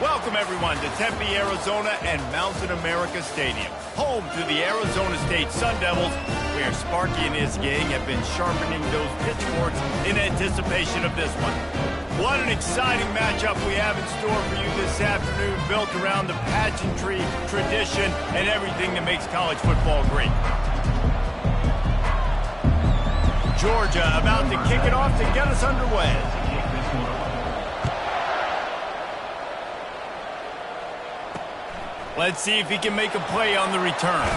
Welcome, everyone, to Tempe, Arizona and Mountain America Stadium, home to the Arizona State Sun Devils, where Sparky and his gang have been sharpening those pitchforks in anticipation of this one. What an exciting matchup we have in store for you this afternoon, built around the pageantry, tradition, and everything that makes college football great. Georgia about to kick it off to get us underway. Let's see if he can make a play on the return.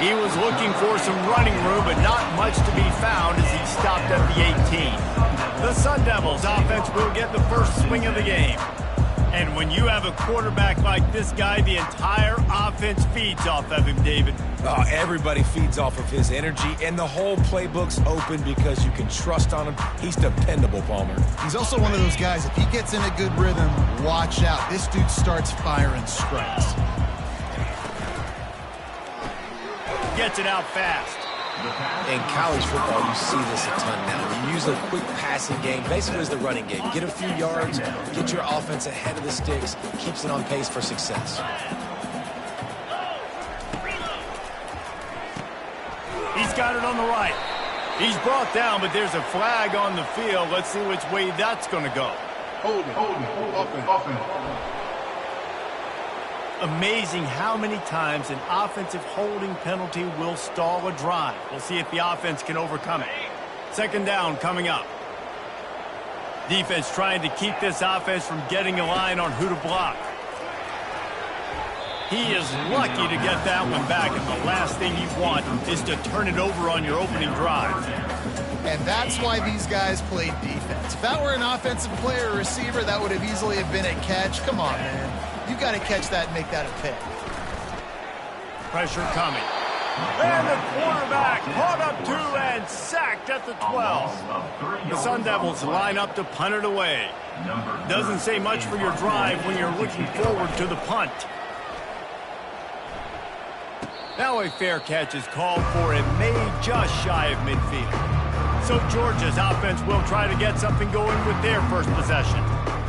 He was looking for some running room, but not much to be found as he stopped at the 18. The Sun Devils offense will get the first swing of the game. And when you have a quarterback like this guy, the entire offense feeds off of him, David. Oh, everybody feeds off of his energy, and the whole playbook's open because you can trust on him. He's dependable, Palmer. He's also one of those guys, if he gets in a good rhythm, watch out. This dude starts firing strikes. Gets it out fast. In college football, you see this a ton now. You use a quick passing game, basically as the running game. Get a few yards, get your offense ahead of the sticks, keeps it on pace for success. He's got it on the right. He's brought down, but there's a flag on the field. Let's see which way that's going to go. Hold it. Amazing how many times an offensive holding penalty will stall a drive. We'll see if the offense can overcome it. Second down coming up. Defense trying to keep this offense from getting a line on who to block. He is lucky to get that one back, and the last thing you want is to turn it over on your opening drive. And that's why these guys played defense. If that were an offensive player or receiver, that would have easily have been a catch. Come on, man. You got to catch that and make that a pick. Pressure coming. And the quarterback caught up to and sacked at the 12. The Sun Devils line up to punt it away. Doesn't say much for your drive when you're looking forward to the punt. Now a fair catch is called for and made just shy of midfield. So Georgia's offense will try to get something going with their first possession.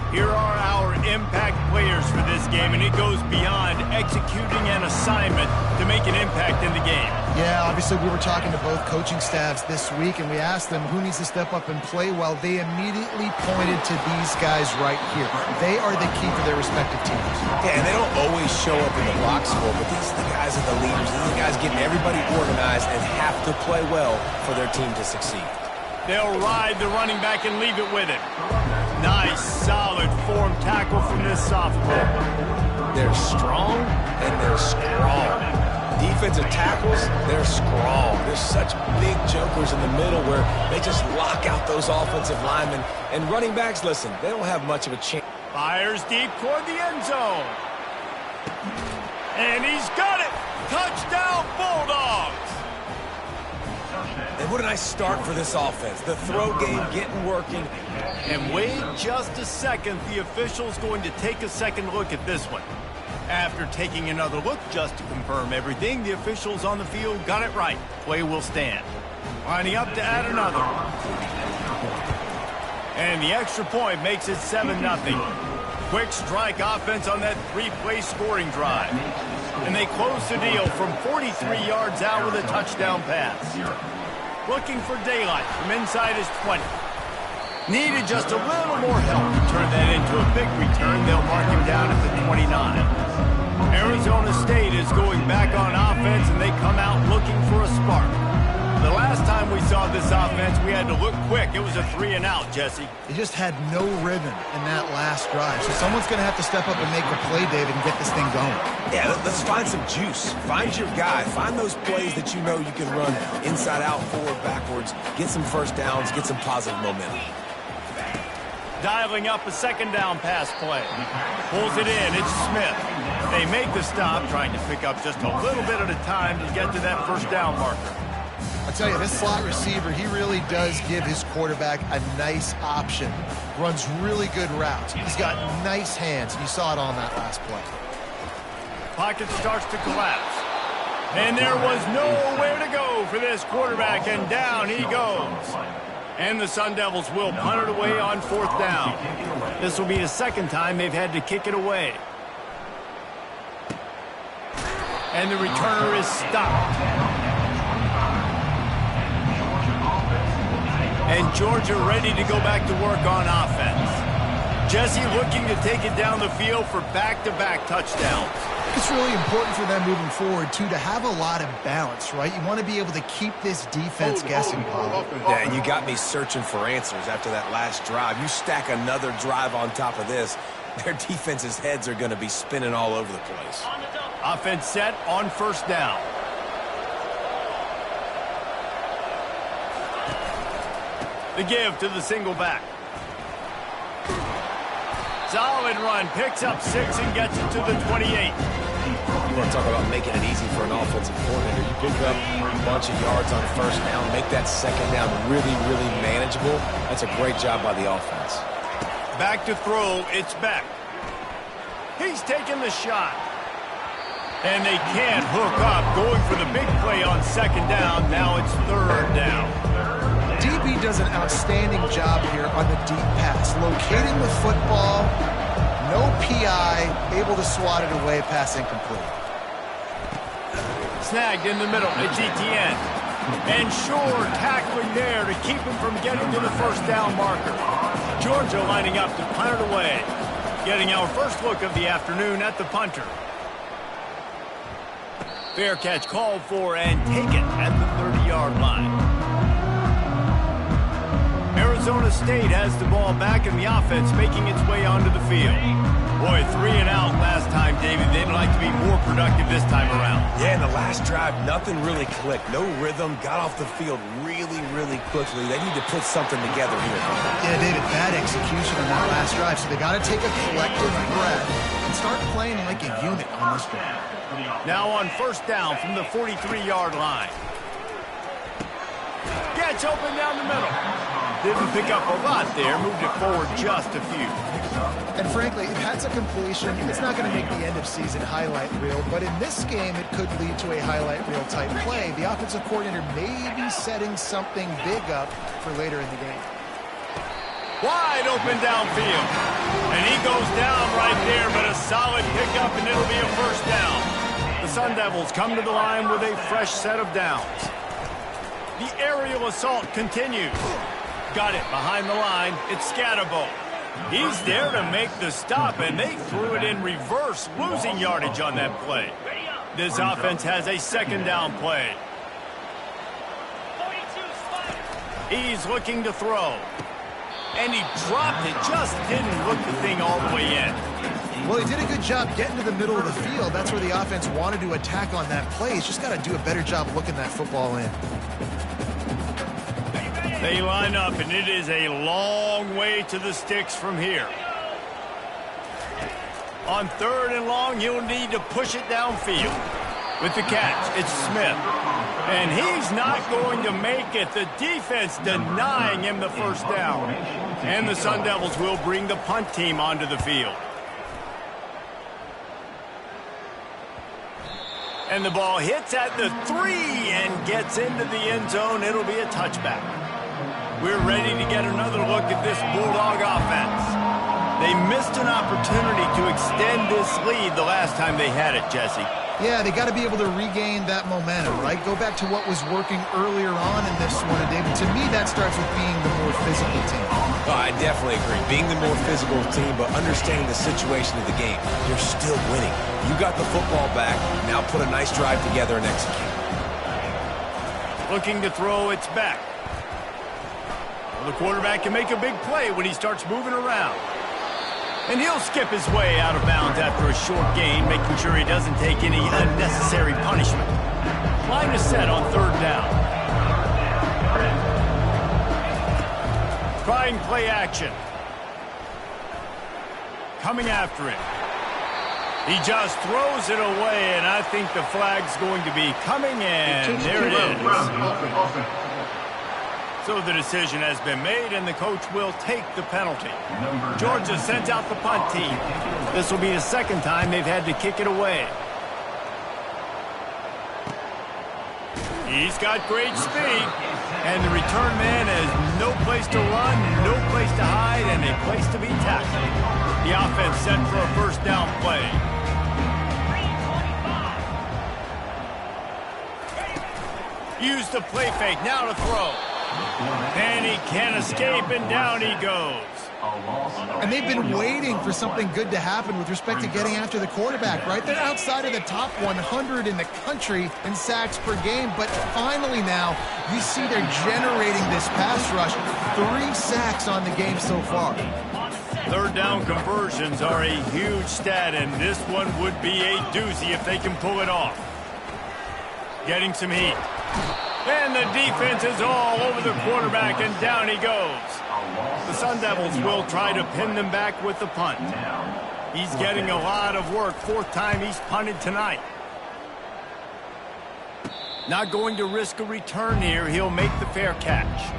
Here are our impact players for this game, and it goes beyond executing an assignment to make an impact in the game. Yeah, obviously we were talking to both coaching staffs this week, and we asked them who needs to step up and play well. They immediately pointed to these guys right here. They are the key for their respective teams. Yeah, and they don't always show up in the box score, but these are the guys are the leaders. These are the guys getting everybody organized and have to play well for their team to succeed. They'll ride the running back and leave it with him. Nice, solid form tackle from this sophomore. They're strong and they're strong. Defensive tackles, they're strong. There's such big jokers in the middle where they just lock out those offensive linemen. And running backs, listen, they don't have much of a chance. Fires deep toward the end zone. And he's got it. Touchdown, Bulldogs. And what a nice start for this offense. The throw game getting working. And wait just a second. The official's going to take a second look at this one. After taking another look just to confirm everything, the officials on the field got it right. Play will stand. Lining up to add another. And the extra point makes it 7-0. Quick strike offense on that three-play scoring drive. And they close the deal from 43 yards out with a touchdown pass. Looking for daylight from inside his 20. Needed just a little more help to turn that into a big return. They'll mark him down at the 29. Arizona State is going back on offense, and they come out looking for a spark. The last time we saw this offense, we had to look quick. It was a 3-and-out, Jesse. They just had no rhythm in that last drive. So someone's going to have to step up and make the play, David, and get this thing going. Yeah, let's find some juice. Find your guy. Find those plays that you know you can run inside out, forward, backwards. Get some first downs. Get some positive momentum. Dialing up a second down pass play. Pulls it in. It's Smith. They make the stop, trying to pick up just a little bit at a time to get to that first down marker. I tell you, this slot receiver, he really does give his quarterback a nice option. Runs really good routes. He's got nice hands, and you saw it on that last play. Pocket starts to collapse. And there was nowhere to go for this quarterback, and down he goes. And the Sun Devils will punt it away on 4th down. This will be the second time they've had to kick it away. And the returner is stopped. And Georgia ready to go back to work on offense. Jesse looking to take it down the field for back-to-back touchdowns. It's really important for them moving forward, too, to have a lot of balance, right? You want to be able to keep this defense guessing, Paul. Yeah, and you got me searching for answers after that last drive. You stack another drive on top of this, their defense's heads are going to be spinning all over the place. Offense set on 1st down. The give to the single back. Solid run, picks up 6 and gets it to the 28. You want to talk about making it easy for an offensive coordinator. You pick up a bunch of yards on 1st down, make that 2nd down really, really manageable. That's a great job by the offense. Back to throw, it's Beck. He's taking the shot. And they can't hook up, going for the big play on 2nd down. Now it's 3rd down. DB does an outstanding job here on the deep pass. Locating the football, no PI, able to swat it away, pass incomplete. Snagged in the middle, it's ETN. And Shore tackling there to keep him from getting to the 1st down marker. Georgia lining up to punt it away. Getting our first look of the afternoon at the punter. Fair catch called for and taken at the 30-yard line. Arizona State has the ball back in the offense making its way onto the field. Boy, 3 and out last time, David. They'd like to be more productive this time around. Yeah, in the last drive, nothing really clicked. No rhythm, got off the field really, really quickly. They need to put something together here. Yeah, David, bad execution on that last drive. So they got to take a collective breath and start playing like a unit on this drive. Now on 1st down from the 43-yard line. Gets open down the middle. Didn't pick up a lot there, moved it forward just a few. And frankly, if that's a completion, it's not going to make the end-of-season highlight reel, but in this game, it could lead to a highlight reel type play. The offensive coordinator may be setting something big up for later in the game. Wide open downfield. And he goes down right there, but a solid pickup, and it'll be a 1st down. The Sun Devils come to the line with a fresh set of downs. The aerial assault continues. Got it behind the line. It's Scatterbo. He's there to make the stop, and they threw it in reverse, losing yardage on that play. This offense has a 2nd down play. He's looking to throw. And he dropped it, just didn't look the thing all the way in. Well, he did a good job getting to the middle of the field. That's where the offense wanted to attack on that play. He's just got to do a better job looking that football in. They line up, and it is a long way to the sticks from here. On 3rd and long, he'll need to push it downfield. With the catch, it's Smith. And he's not going to make it. The defense denying him the 1st down. And the Sun Devils will bring the punt team onto the field. And the ball hits at the 3 and gets into the end zone. It'll be a touchback. We're ready to get another look at this Bulldog offense. They missed an opportunity to extend this lead the last time they had it, Jesse. Yeah, they got to be able to regain that momentum, right? Go back to what was working earlier on in this one, and David, to me, that starts with being the more physical team. Oh, I definitely agree. Being the more physical team, but understanding the situation of the game. You're still winning. You got the football back. Now put a nice drive together and execute. Looking to throw, it's back. Well, the quarterback can make a big play when he starts moving around. And he'll skip his way out of bounds after a short gain, making sure he doesn't take any unnecessary punishment. Line is set on 3rd down. Trying play action. Coming after him. He just throws it away, and I think the flag's going to be coming in. There it is. So the decision has been made, and the coach will take the penalty. Georgia sends out the punt team. This will be the 2nd time they've had to kick it away. He's got great speed. And the return man has no place to run, no place to hide, and a place to be tackled. The offense set for a first down play. Use the play fake, now to throw. And he can't escape, and down he goes. And they've been waiting for something good to happen with respect to getting after the quarterback, right? They're outside of the top 100 in the country in sacks per game, but finally now you see they're generating this pass rush. 3 sacks on the game so far. Third down conversions are a huge stat, and this one would be a doozy if they can pull it off. Getting some heat. And the defense is all over the quarterback, and down he goes. The Sun Devils will try to pin them back with the punt. He's getting a lot of work. 4th time he's punted tonight. Not going to risk a return here. He'll make the fair catch.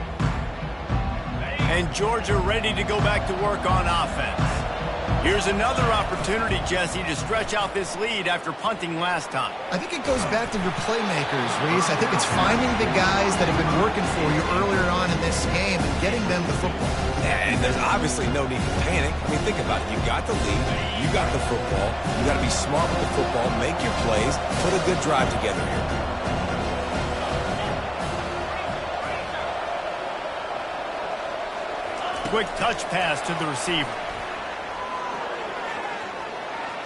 And Georgia ready to go back to work on offense. Here's another opportunity, Jesse, to stretch out this lead after punting last time. I think it goes back to your playmakers, Reese. I think it's finding the guys that have been working for you earlier on in this game and getting them the football. And there's obviously no need to panic. I mean, think about it. You got the lead. You got the football. You got to be smart with the football. Make your plays. Put a good drive together here. Quick touch pass to the receiver.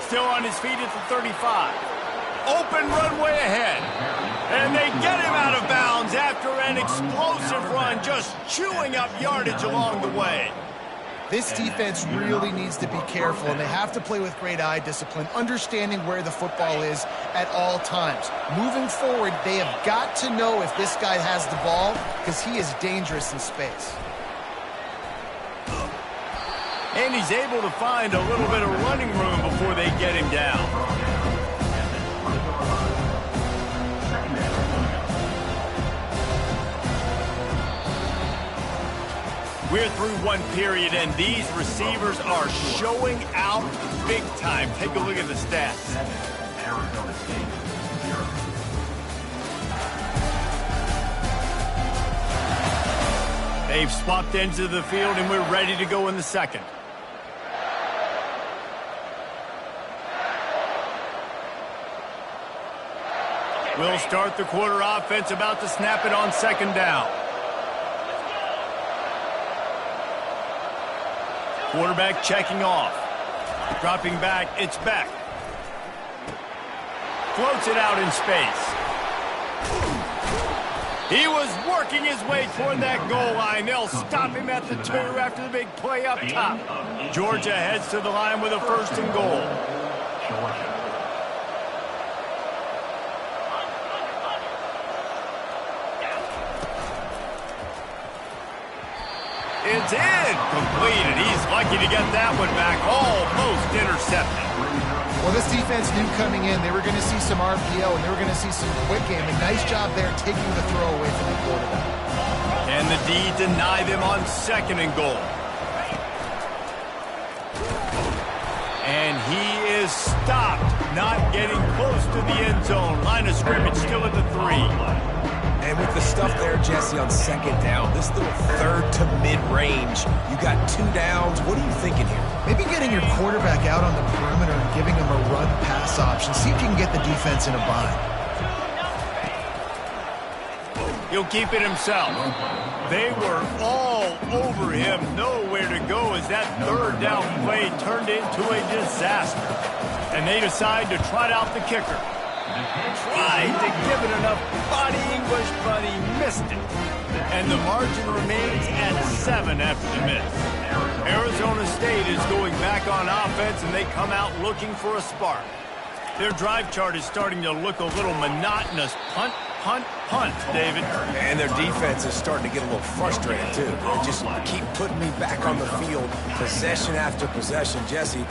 Still on his feet at the 35. Open runway ahead. And they get him out of bounds after an explosive run, just chewing up yardage along the way. This defense really needs to be careful, and they have to play with great eye discipline, understanding where the football is at all times. Moving forward, they have got to know if this guy has the ball, because he is dangerous in space. And he's able to find a little bit of running room before they get him down. We're through one period, and these receivers are showing out big time. Take a look at the stats. They've swapped ends of the field, and we're ready to go in the second. We'll start the quarter offense, about to snap it on 2nd down. Quarterback checking off. Dropping back, it's Beck. Floats it out in space. He was working his way toward that goal line. They'll stop him at the 2 after the big play up top. Georgia heads to the line with a 1st and goal. It's in. Completed. He's lucky to get that one back. Almost intercepted. Well, this defense knew coming in they were going to see some RPO and they were going to see some quick game. A nice job there taking the throw away from the quarterback. And the D deny them on 2nd and goal. And he is stopped, not getting close to the end zone. Line of scrimmage still at the 3. And with the stuff there, Jesse, on 2nd down, this little 3rd to mid-range, you got 2 downs. What are you thinking here? Maybe getting your quarterback out on the perimeter and giving him a run-pass option. See if you can get the defense in a bind. He'll keep it himself. They were all over him. Nowhere to go as that 3rd down play turned into a disaster. And they decide to trot out the kicker. Tried to give it enough body English, but he missed it. And the margin remains at 7 after the miss. Arizona State is going back on offense, and they come out looking for a spark. Their drive chart is starting to look a little monotonous. Punt, punt, punt, David. And their defense is starting to get a little frustrated, too. They just keep putting me back on the field, possession after possession. Jesse,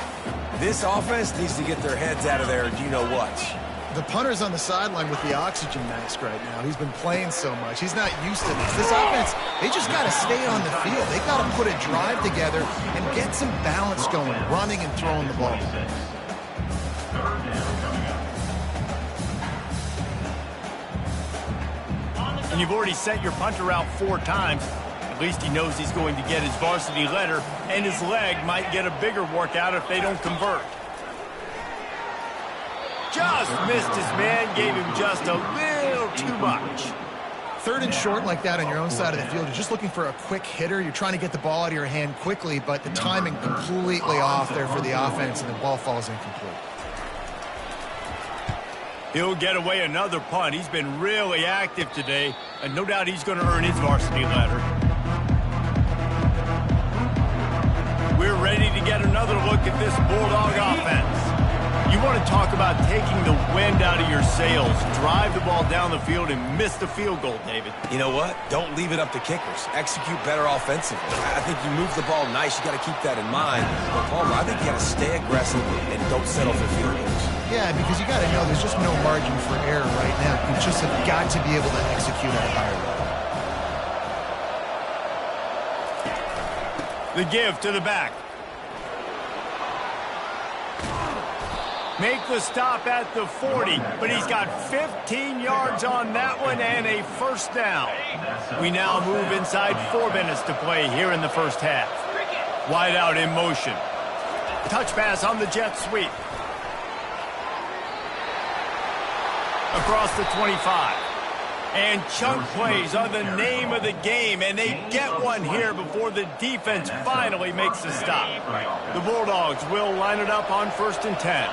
this offense needs to get their heads out of there, you-know-what. The punter's on the sideline with the oxygen mask right now. He's been playing so much. He's not used to this. This offense, they just got to stay on the field. They got to put a drive together and get some balance going, running and throwing the ball. And you've already sent your punter out 4 times. At least he knows he's going to get his varsity letter, and his leg might get a bigger workout if they don't convert. Just missed his man, gave him just a little too much. 3rd and short like that on your own side of the field, you're just looking for a quick hitter. You're trying to get the ball out of your hand quickly, but the timing completely off there for the offense, and the ball falls incomplete. He'll get away another punt. He's been really active today, and no doubt he's going to earn his varsity letter. We're ready to get another look at this Bulldog offense. You want to talk about taking the wind out of your sails. Drive the ball down the field and miss the field goal, David. You know what? Don't leave it up to kickers. Execute better offensively. I think you move the ball nice. You got to keep that in mind. But Palmer, I think you got to stay aggressive and don't settle for field goals. Yeah, because you got to know there's just no margin for error right now. You just have got to be able to execute at a higher level. The give to the back. Make the stop at the 40, but he's got 15 yards on that one and a first down. We now move inside 4 minutes to play here in the first half. Wide out in motion. Touch pass on the jet sweep. Across the 25. And chunk plays are the name of the game, and they get one here before the defense finally makes the stop. The Bulldogs will line it up on 1st and 10.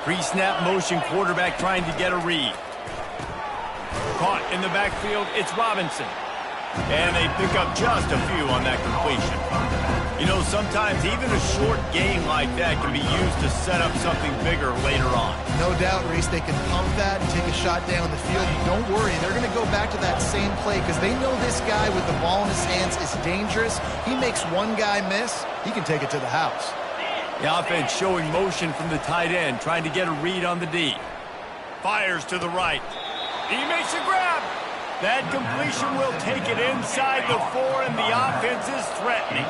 Pre-snap motion, quarterback trying to get a read. Caught in the backfield, it's Robinson. And they pick up just a few on that completion. You know, sometimes even a short game like that can be used to set up something bigger later on. No doubt, Reese, they can pump that and take a shot down the field. Don't worry, they're going to go back to that same play because they know this guy with the ball in his hands is dangerous. He makes one guy miss, he can take it to the house. The offense showing motion from the tight end, trying to get a read on the D. Fires to the right. He makes a grab. That completion will take it inside the 4, and the offense is threatening.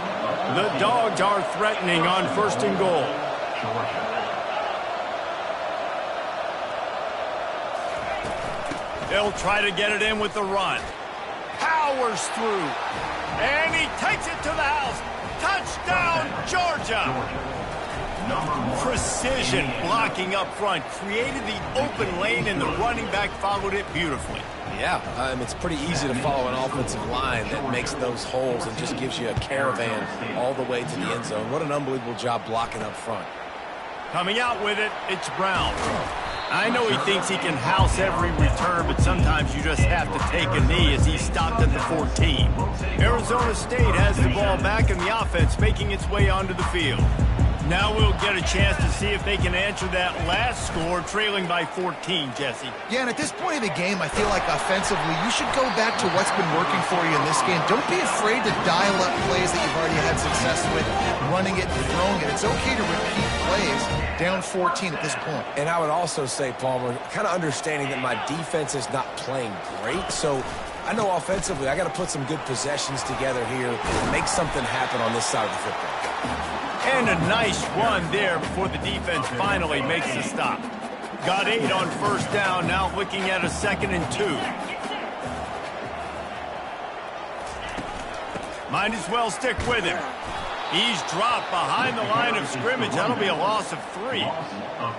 The Dogs are threatening on 1st and goal. They'll try to get it in with the run. Powers through. And he takes it to the house. Touchdown, Georgia. Precision blocking up front. Created the open lane, and the running back followed it beautifully. Yeah, it's pretty easy to follow an offensive line that makes those holes and just gives you a caravan all the way to the end zone. What an unbelievable job blocking up front. Coming out with it, it's Brown. I know he thinks he can house every return, but sometimes you just have to take a knee as he stopped at the 14. Arizona State has the ball back, and the offense making its way onto the field. Now we'll get a chance to see if they can answer that last score, trailing by 14, Jesse. Yeah, and at this point of the game, I feel like offensively, you should go back to what's been working for you in this game. Don't be afraid to dial up plays that you've already had success with, running it and throwing it. It's okay to repeat plays down 14 at this point. And I would also say, Palmer, kind of understanding that my defense is not playing great, so I know offensively I got to put some good possessions together here and make something happen on this side of the football. And a nice run there before the defense finally makes the stop. Got 8 on 1st down, now looking at a 2nd and 2. Might as well stick with him. He's dropped behind the line of scrimmage. That'll be a loss of 3.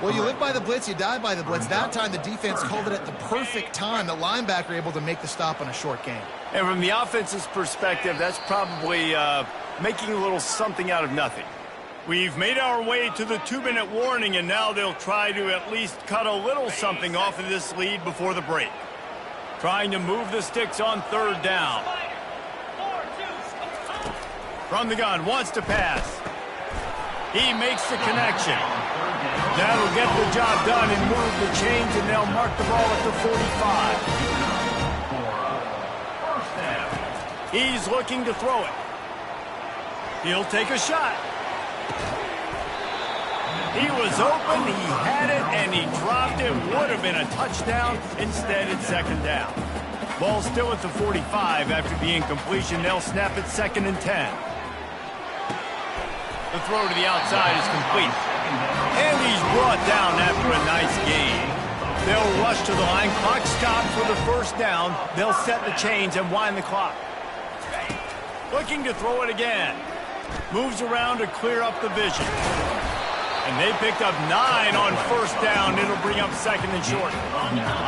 Well, you live by the blitz, you die by the blitz. That time the defense called it at the perfect time. The linebacker able to make the stop on a short game. And from the offense's perspective, that's probably making a little something out of nothing. We've made our way to the 2-minute warning, and now they'll try to at least cut a little something off of this lead before the break. Trying to move the sticks on 3rd down. From the gun, wants to pass. He makes the connection. That'll get the job done and move the chains, and they'll mark the ball at the 45. He's looking to throw it. He'll take a shot. He was open, he had it, and he dropped it. Would have been a touchdown. Instead, it's 2nd down. Ball still at the 45 after the incompletion. They'll snap it 2nd and 10. The throw to the outside is complete. And he's brought down after a nice gain. They'll rush to the line. Clock stopped for the first down. They'll set the chains and wind the clock. Looking to throw it again. Moves around to clear up the vision. And they picked up 9 on first down. It'll bring up second and short.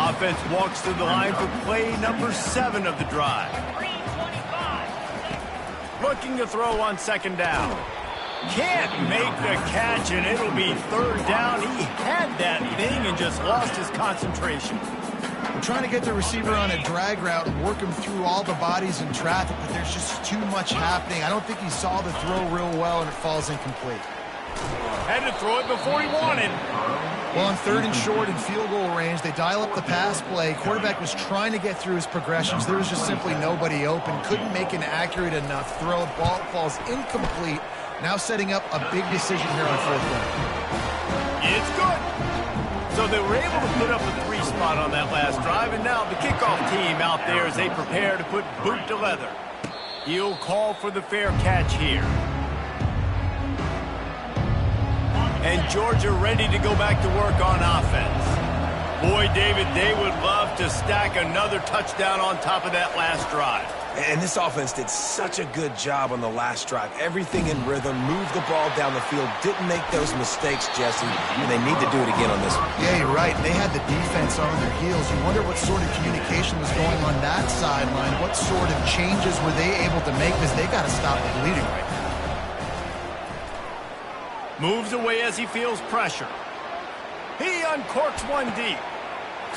Offense walks to the line for play number 7 of the drive. Looking to throw on second down. Can't make the catch, and it'll be third down. He had that thing and just lost his concentration. We're trying to get the receiver on a drag route and work him through all the bodies in traffic, but there's just too much happening. I don't think he saw the throw real well, and it falls incomplete. Had to throw it before he wanted. Well, on third and short in field goal range, they dial up the pass play. Quarterback was trying to get through his progressions. There was just simply nobody open. Couldn't make an accurate enough throw. Ball falls incomplete. Now setting up a big decision here on fourth down. It's good. So they were able to put up a 3 spot on that last drive, and now the kickoff team out there as they prepare to put boot to leather. He'll call for the fair catch here. And Georgia ready to go back to work on offense. Boy, David, they would love to stack another touchdown on top of that last drive. And this offense did such a good job on the last drive. Everything in rhythm, moved the ball down the field, didn't make those mistakes, Jesse, and they need to do it again on this one. Yeah, you're right. They had the defense on their heels. You wonder what sort of communication was going on that sideline. What sort of changes were they able to make, because they got to stop the bleeding right now. Moves away as he feels pressure. He uncorks one deep.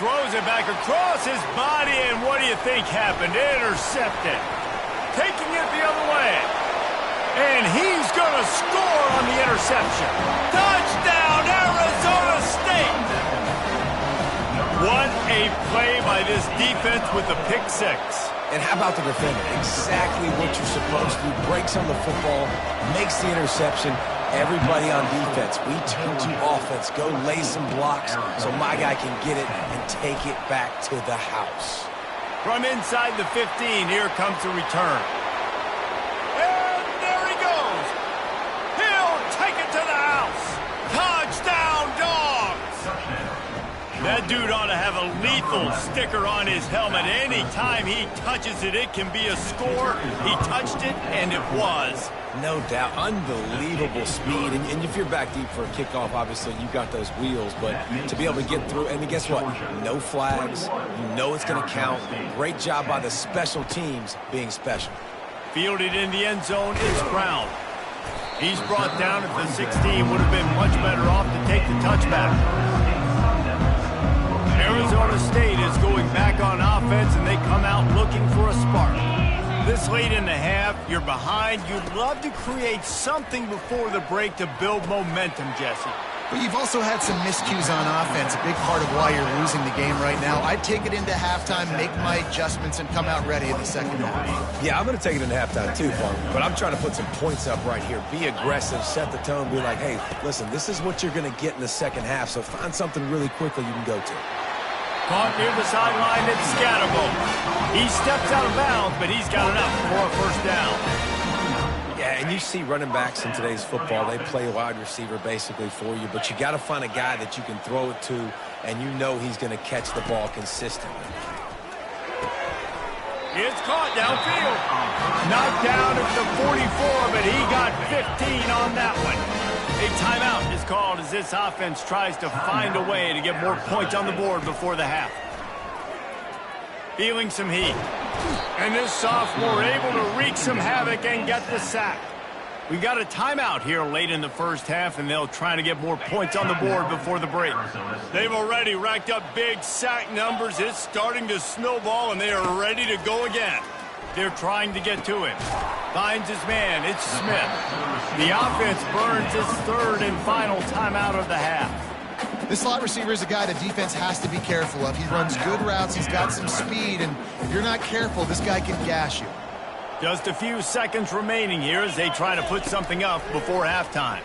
Throws it back across his body, and what do you think happened? Intercepted. Taking it the other way. And he's going to score on the interception. Touchdown, Arizona State! What a play by this defense with the pick 6. And how about the defender? Exactly what you're supposed to do. Breaks on the football, makes the interception. Everybody on defense, we turn to offense. Go lay some blocks so my guy can get it and take it back to the house. From inside the 15, here comes the return. And there he goes. He'll take it to the house. Touchdown, Dogs! That dude ought to have a lethal sticker on his helmet. Anytime he touches it, it can be a score. He touched it, and it was. No doubt. Unbelievable speed. And if you're back deep for a kickoff, obviously you've got those wheels. But to be able to get through, and guess what? No flags. You know it's going to count. Great job by the special teams being special. Fielded in the end zone is Brown. He's brought down at the 16. Would have been much better off to take the touchback. Arizona State is going back on offense, and they come out looking for a spark. This late in the half, you're behind. You'd love to create something before the break to build momentum, Jesse. But you've also had some miscues on offense, a big part of why you're losing the game right now. I'd take it into halftime, make my adjustments, and come out ready in the second half. Yeah, I'm going to take it into halftime too, Funk. But I'm trying to put some points up right here. Be aggressive, set the tone, be like, hey, listen, this is what you're going to get in the second half, so find something really quickly you can go to. Caught near the sideline at Scatterbo. He steps out of bounds, but he's got enough for a first down. Yeah, and you see running backs in today's football, they play wide receiver basically for you, but you got to find a guy that you can throw it to, and you know he's going to catch the ball consistently. It's caught downfield. Knocked down at the 44, but he got 15 on that one. A timeout is called as this offense tries to find a way to get more points on the board before the half. Feeling some heat. And this sophomore able to wreak some havoc and get the sack. We got a timeout here late in the first half, and they'll try to get more points on the board before the break. They've already racked up big sack numbers. It's starting to snowball, and they are ready to go again. They're trying to get to him. Finds his man. It's Smith. The offense burns its third and final timeout of the half. This slot receiver is a guy the defense has to be careful of. He runs good routes. He's got some speed, and if you're not careful, this guy can gash you. Just a few seconds remaining here as they try to put something up before halftime.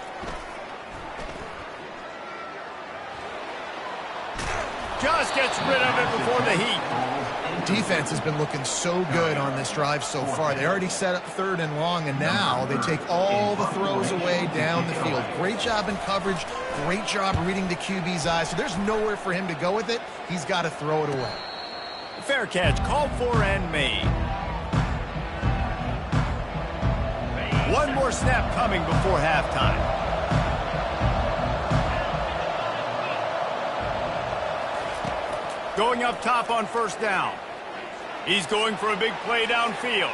Just gets rid of it before the heat. defense has been looking so good on this drive so far. They already set up 3rd and long, and now they take all the throws away down the field. Great job in coverage, great job reading the QB's eyes. So there's nowhere for him to go with it. He's got to throw it away. Fair catch called for and made. One more snap coming before halftime. Going up top on 1st down. He's going for a big play downfield.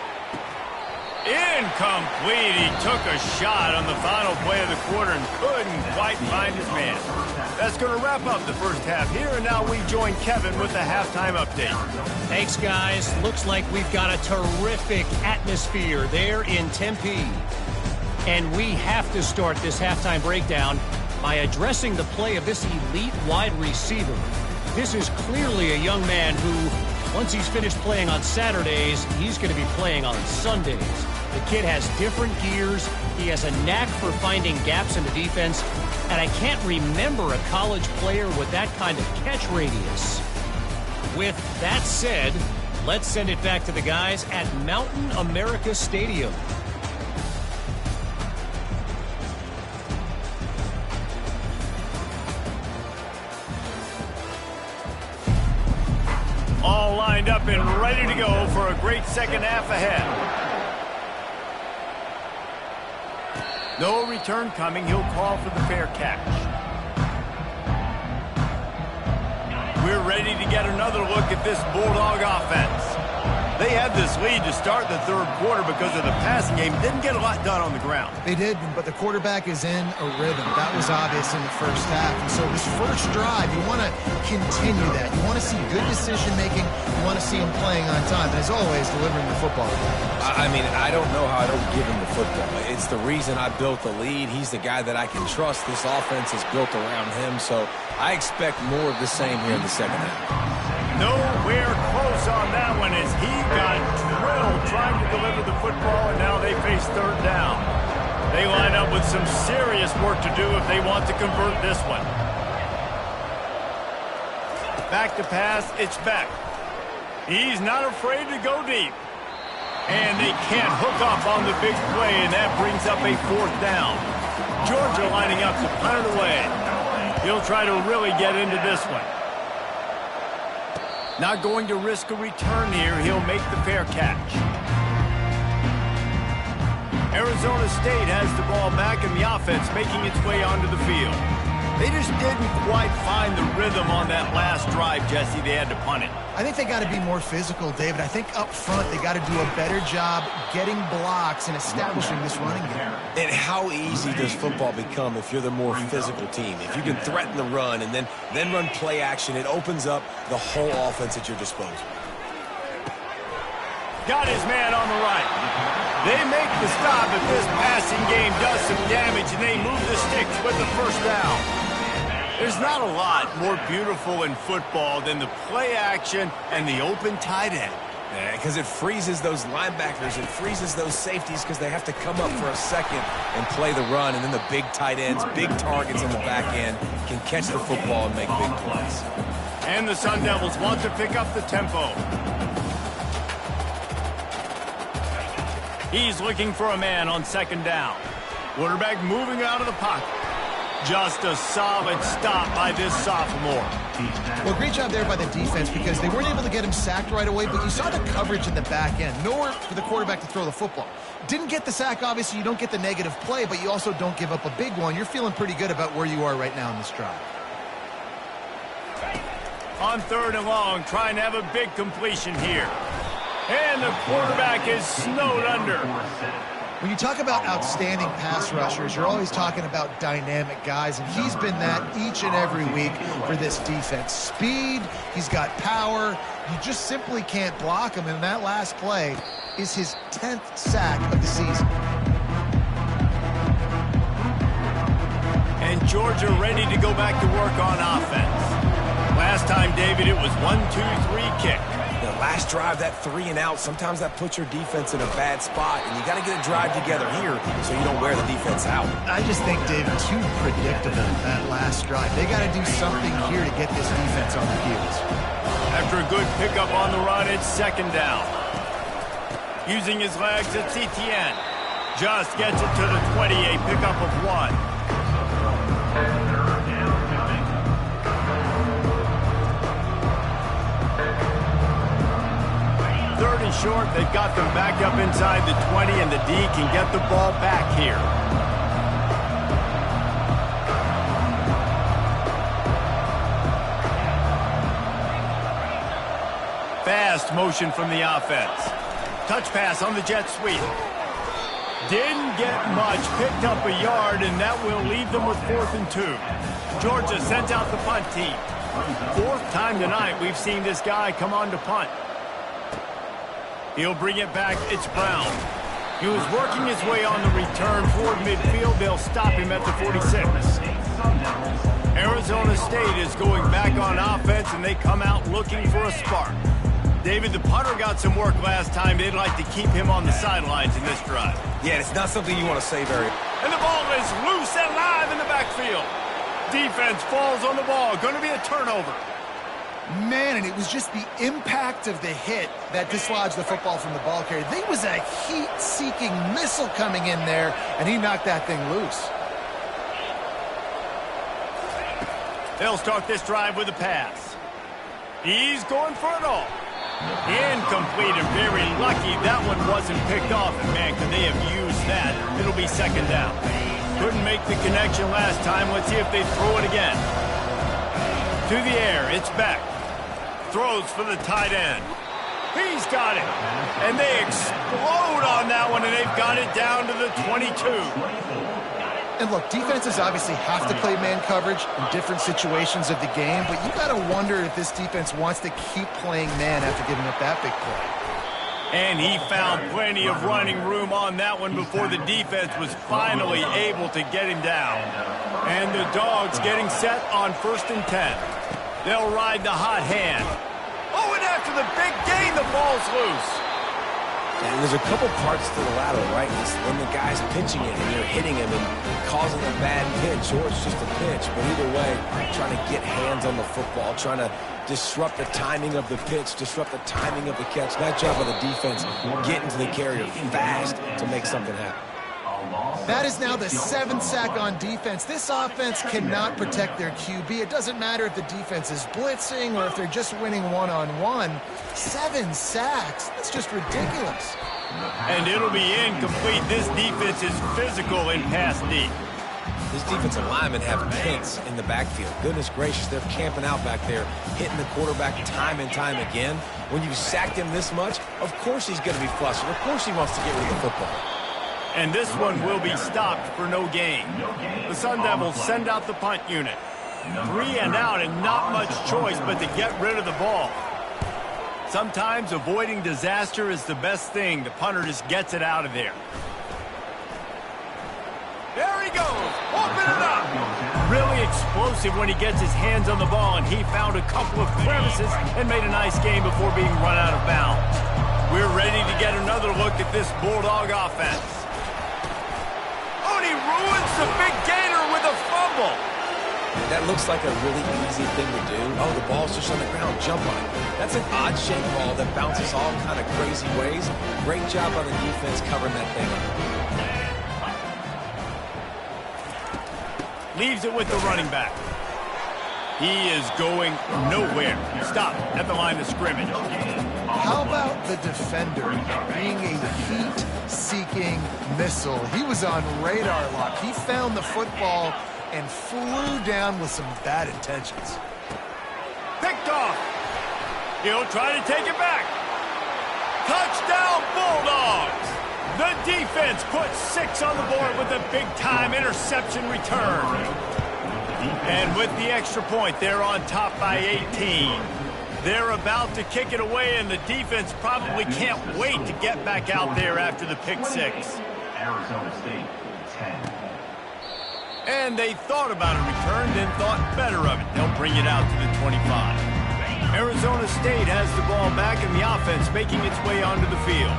Incomplete. He took a shot on the final play of the quarter and couldn't quite find his man. That's going to wrap up the first half here, and now we join Kevin with the halftime update. Thanks, guys. Looks like we've got a terrific atmosphere there in Tempe. And we have to start this halftime breakdown by addressing the play of this elite wide receiver. This is clearly a young man who, once he's finished playing on Saturdays, he's going to be playing on Sundays. The kid has different gears. He has a knack for finding gaps in the defense. And I can't remember a college player with that kind of catch radius. With that said, let's send it back to the guys at Mountain America Stadium. All lined up and ready to go for a great second half ahead. No return coming. He'll call for the fair catch. We're ready to get another look at this Bulldog offense. They had this lead to start the 3rd quarter because of the passing game. Didn't get a lot done on the ground. They did, but the quarterback is in a rhythm. That was obvious in the first half. And so this first drive, you want to continue that. You want to see good decision-making. You want to see him playing on time. And as always, delivering the football. I mean, I don't know how I don't give him the football. It's the reason I built the lead. He's the guy that I can trust. This offense is built around him. So I expect more of the same here in the second half. Nowhere close on that one as he got drilled trying to deliver the football, and now they face 3rd down. They line up with some serious work to do if they want to convert this one. Back to pass, it's Beck. He's not afraid to go deep. And they can't hook up on the big play, and that brings up a 4th down. Georgia lining up to punt it away. He'll try to really get into this one. Not going to risk a return here. He'll make the fair catch. Arizona State has the ball back and the offense making its way onto the field. They just didn't quite find the rhythm on that last drive, Jesse. They had to punt it. I think they got to be more physical, David. I think up front they got to do a better job getting blocks and establishing this running game. And how easy does football become if you're the more physical team? If you can threaten the run and then run play action, it opens up the whole offense at your disposal. Got his man on the right. They make the stop, but this passing game does some damage, and they move the sticks with the 1st down. There's not a lot more beautiful in football than the play action and the open tight end. Because it freezes those linebackers. It freezes those safeties because they have to come up for a second and play the run. And then the big tight ends, big targets in the back end can catch the football and make big plays. And the Sun Devils want to pick up the tempo. He's looking for a man on 2nd down. Quarterback moving out of the pocket. Just a solid stop by this sophomore. Well, great job there by the defense because they weren't able to get him sacked right away, but you saw the coverage in the back end. Nowhere for the quarterback to throw the football. Didn't get the sack, obviously. You don't get the negative play, but you also don't give up a big one. You're feeling pretty good about where you are right now in this drive. On 3rd and long, trying to have a big completion here. And the quarterback is snowed under. When you talk about outstanding pass rushers, you're always talking about dynamic guys, and he's been that each and every week for this defense. Speed, he's got power. You just simply can't block him, and that last play is his 10th sack of the season. And Georgia ready to go back to work on offense. Last time, David, it was 1-2-3 kick. The last drive, that 3 and out, sometimes that puts your defense in a bad spot, and you got to get a drive together here so you don't wear the defense out. I just think, David, too predictable that last drive. They got to do something here to get this defense on their heels. After a good pickup on the run, it's second down. Using his legs, it's Etienne. Just gets it to the 20, a pickup of 1. Third and short, they've got them back up inside the 20, and the D can get the ball back here. Fast motion from the offense. Touch pass on the jet sweep. Didn't get much, picked up a yard, and that will leave them with 4th and 2. Georgia sends out the punt team. 4th time tonight we've seen this guy come on to punt. He'll bring it back. It's Brown. He was working his way on the return toward midfield. They'll stop him at the 46. Arizona State is going back on offense, and they come out looking for a spark. David, the punter got some work last time. They'd like to keep him on the sidelines in this drive. Yeah, it's not something you want to say very. And the ball is loose and live in the backfield. Defense falls on the ball. Going to be a turnover. Man, and it was just the impact of the hit that dislodged the football from the ball carrier. There was a heat-seeking missile coming in there, and he knocked that thing loose. They'll start this drive with a pass. He's going for it all. Incomplete, and very lucky that one wasn't picked off. And man, could they have used that? It'll be second down. Couldn't make the connection last time. Let's see if they throw it again. To the air, it's back. Throws for the tight end. He's got it. And they explode on that one, and they've got it down to the 22. And look, defenses obviously have to play man coverage in different situations of the game, but you got to wonder if this defense wants to keep playing man after giving up that big play. And he found plenty of running room on that one before the defense was finally able to get him down. And the Dogs getting set on 1st and 10. They'll ride the hot hand. Oh, and after the big gain, the ball's loose. And there's a couple parts to the lateral, right? It's when the guy's pitching it and you're hitting him and causing a bad pitch, or it's just a pitch. But either way, trying to get hands on the football, trying to disrupt the timing of the pitch, disrupt the timing of the catch. Nice job by the defense getting to the carrier fast to make something happen. That is now the 7th sack on defense. This offense cannot protect their QB. It doesn't matter if the defense is blitzing or if they're just winning one-on-one. 7 sacks. That's just ridiculous. And it'll be incomplete. This defense is physical in pass D. These defensive linemen have tents in the backfield. Goodness gracious, they're camping out back there, hitting the quarterback time and time again. When you've sacked him this much, of course he's going to be flustered. Of course he wants to get rid of the football. And this one will be stopped for no gain. The Sun Devils send out the punt unit. 3 and out, and not much choice but to get rid of the ball. Sometimes avoiding disaster is the best thing. The punter just gets it out of there. There he goes. Open it up. Really explosive when he gets his hands on the ball, and he found a couple of crevices and made a nice game before being run out of bounds. We're ready to get another look at this Bulldog offense. Oh, and he ruins the big gainer with a fumble. That looks like a really easy thing to do. Oh, the ball's just on the ground. Jump on it. That's an odd-shaped ball that bounces all kind of crazy ways. Great job on the defense covering that thing up. Leaves it with the running back. He is going nowhere. Stop at the line of scrimmage. How about the defender being a heat-seeking missile? He was on radar lock. He found the football and flew down with some bad intentions. Picked off. He'll try to take it back. Touchdown, Bulldogs. The defense puts 6 on the board with a big-time interception return. And with the extra point, they're on top by 18. They're about to kick it away, and the defense probably can't wait to get back out there after the pick 6. Arizona State, 10. And they thought about a return, then thought better of it. They'll bring it out to the 25. Arizona State has the ball back, and the offense making its way onto the field.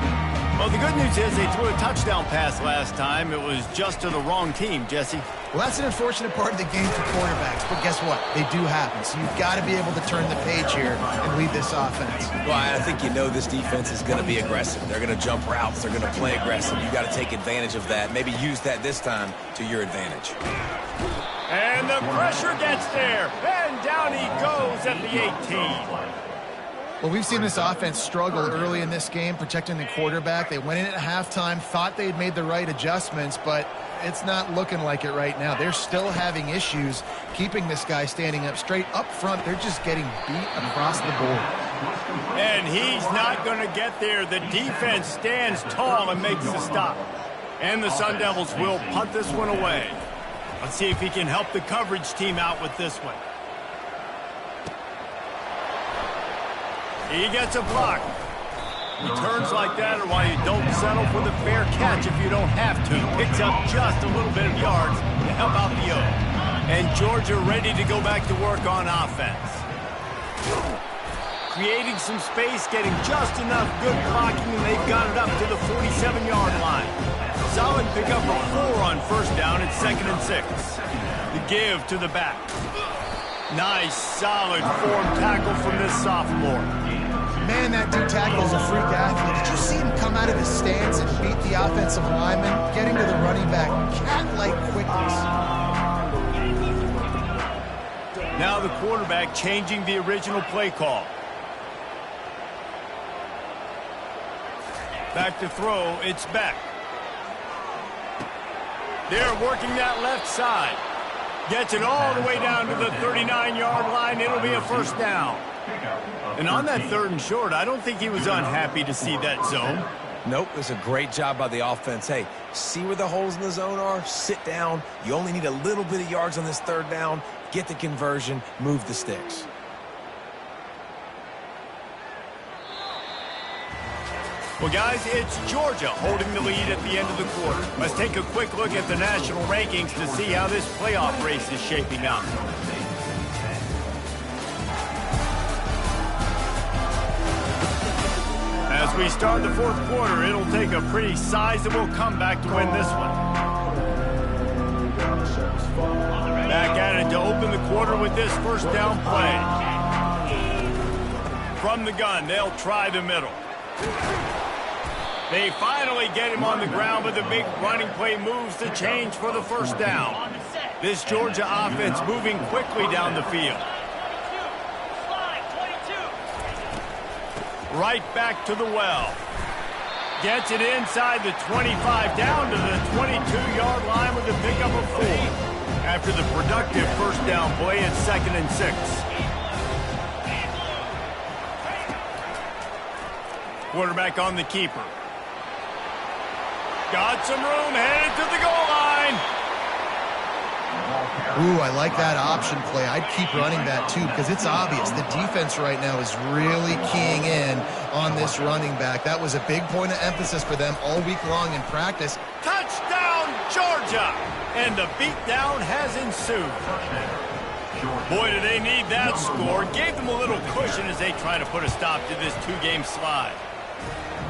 Well, the good news is they threw a touchdown pass last time. It was just to the wrong team, Jesse. Well, that's an unfortunate part of the game for quarterbacks, but guess what? They do happen, so you've got to be able to turn the page here and lead this offense. Well, I think you know this defense is going to be aggressive. They're going to jump routes. They're going to play aggressive. You've got to take advantage of that. Maybe use that this time to your advantage. And the pressure gets there, and down he goes at the 18. Well, we've seen this offense struggle early in this game, protecting the quarterback. They went in at halftime, thought they had made the right adjustments, but it's not looking like it right now. They're still having issues keeping this guy standing up straight. Up front, they're just getting beat across the board. And he's not going to get there. The defense stands tall and makes the stop. And the Sun Devils will punt this one away. Let's see if he can help the coverage team out with this one. He gets a block. Returns like that are why you don't settle for the fair catch if you don't have to. Picks up just a little bit of yards to help out the O. And Georgia ready to go back to work on offense. Creating some space, getting just enough good blocking, and they've got it up to the 47-yard line. Solid pickup of 4 on first down at 2nd and 6. The give to the back. Nice, solid form tackle from this sophomore. Man, that dude tackles a freak athlete. Did you see him come out of his stance and beat the offensive lineman, getting to the running back? Cat-like quickness. Now the quarterback changing the original play call. Back to throw, it's Beck. They're working that left side. Gets it all the way down to the 39-yard line. It'll be a first down. And on that 3rd and short, I don't think he was unhappy to see that zone. Nope, it was a great job by the offense. Hey, see where the holes in the zone are? Sit down. You only need a little bit of yards on this 3rd down. Get the conversion. Move the sticks. Well, guys, it's Georgia holding the lead at the end of the quarter. Let's take a quick look at the national rankings to see how this playoff race is shaping up. As we start the 4th quarter, it'll take a pretty sizable comeback to win this one. Back at it to open the quarter with this first down play. From the gun, they'll try the middle. They finally get him on the ground, but the big running play moves the change for the first down. This Georgia offense moving quickly down the field. Right back to the well. Gets it inside the 25, down to the 22-yard line with a pickup of 4. After the productive first down play at 2nd and 6. Quarterback on the keeper. Got some room, headed to the goal line. Ooh, I like that option play. I'd keep running that too because it's obvious the defense right now is really keying in on this running back. That was a big point of emphasis for them all week long in practice. Touchdown, Georgia! And the beatdown has ensued. Boy, do they need that score. Gave them a little cushion as they try to put a stop to this 2-game slide.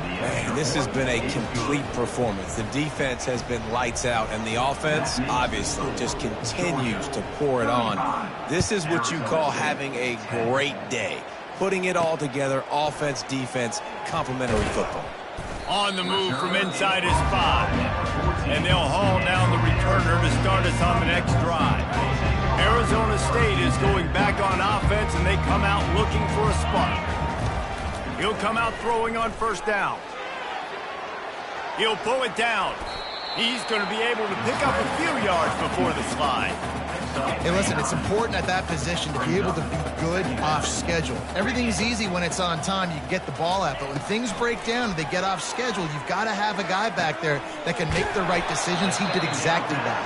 Man, this has been a complete performance. The defense has been lights out, and the offense, obviously, just continues to pour it on. This is what you call having a great day. Putting it all together, offense, defense, complementary football. On the move from inside his 5. And they'll haul down the returner to start us on the next drive. Arizona State is going back on offense, and they come out looking for a spark. He'll come out throwing on first down. He'll pull it down. He's going to be able to pick up a few yards before the slide. Hey, listen, it's important at that position to be able to be good off schedule. Everything's easy when it's on time. You can get the ball out, but when things break down and they get off schedule, you've got to have a guy back there that can make the right decisions. He did exactly that.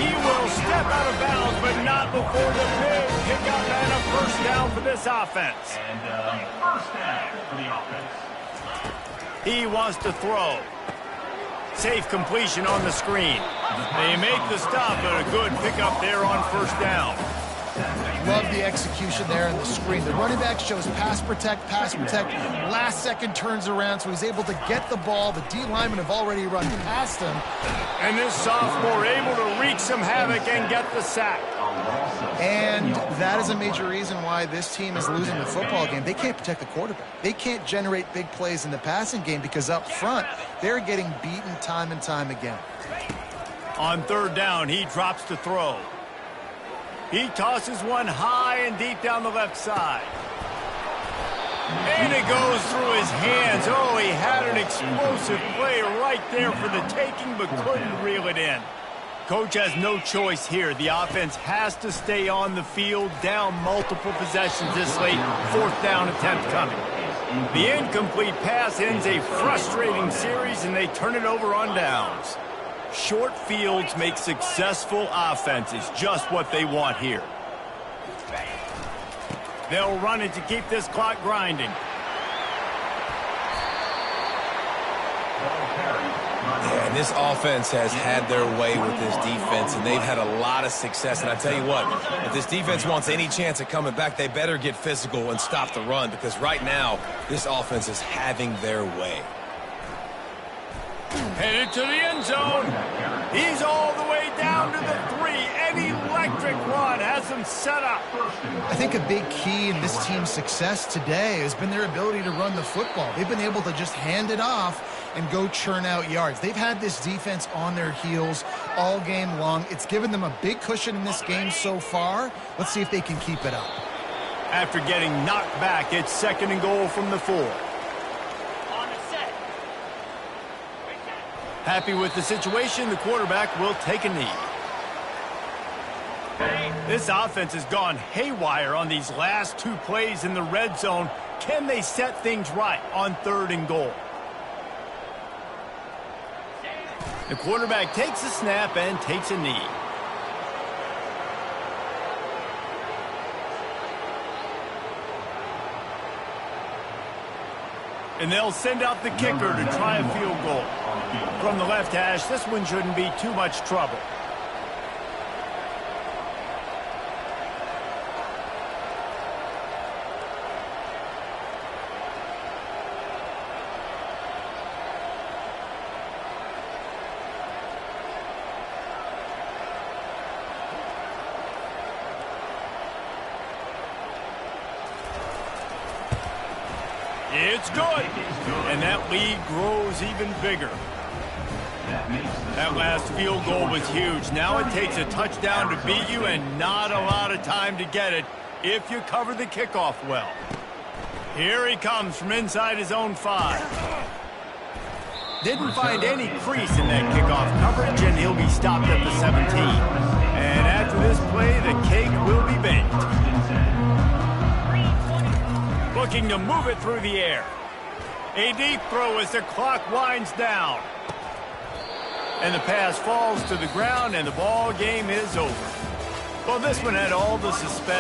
He will step out of bounds, but not before the big pickup and a first down for this offense. And first down for the offense. He wants to throw. Safe completion on the screen. They make the stop, but a good pickup there on first down. Love the execution there in the screen. The running back shows pass protect, last second turns around, so he's able to get the ball. The D linemen have already run past him. And this sophomore able to wreak some havoc and get the sack. And that is a major reason why this team is losing the football game. They can't protect the quarterback. They can't generate big plays in the passing game because up front, they're getting beaten time and time again. On third down, he drops to throw. He tosses one high and deep down the left side. And it goes through his hands. Oh, he had an explosive play right there for the taking, but couldn't reel it in. Coach has no choice here. The offense has to stay on the field, down multiple possessions this late. Fourth down attempt coming. The incomplete pass ends a frustrating series, and they turn it over on downs. Short fields make successful offenses, just what they want here. They'll run it to keep this clock grinding. Yeah, and this offense has had their way with this defense, and they've had a lot of success. And I tell you what, if this defense wants any chance at coming back, they better get physical and stop the run, because right now, this offense is having their way. Headed to the end zone. He's all the way down to the 3. An electric run has him set up. I think a big key in this team's success today has been their ability to run the football. They've been able to just hand it off and go churn out yards. They've had this defense on their heels all game long. It's given them a big cushion in this game so far. Let's see if they can keep it up. After getting knocked back, it's 2nd and goal from the 4. Happy with the situation, the quarterback will take a knee. This offense has gone haywire on these last 2 plays in the red zone. Can they set things right on 3rd and goal? The quarterback takes a snap and takes a knee. And they'll send out the kicker to try a field goal. From the left hash, this one shouldn't be too much trouble. It's good. And that lead grows even bigger. That last field goal was huge. Now it takes a touchdown to beat you and not a lot of time to get it if you cover the kickoff well. Here he comes from inside his own 5. Didn't find any crease in that kickoff coverage, and he'll be stopped at the 17. And after this play, the cake will be baked. Looking to move it through the air. A deep throw as the clock winds down. And the pass falls to the ground, and the ball game is over. Well, this one had all the suspense.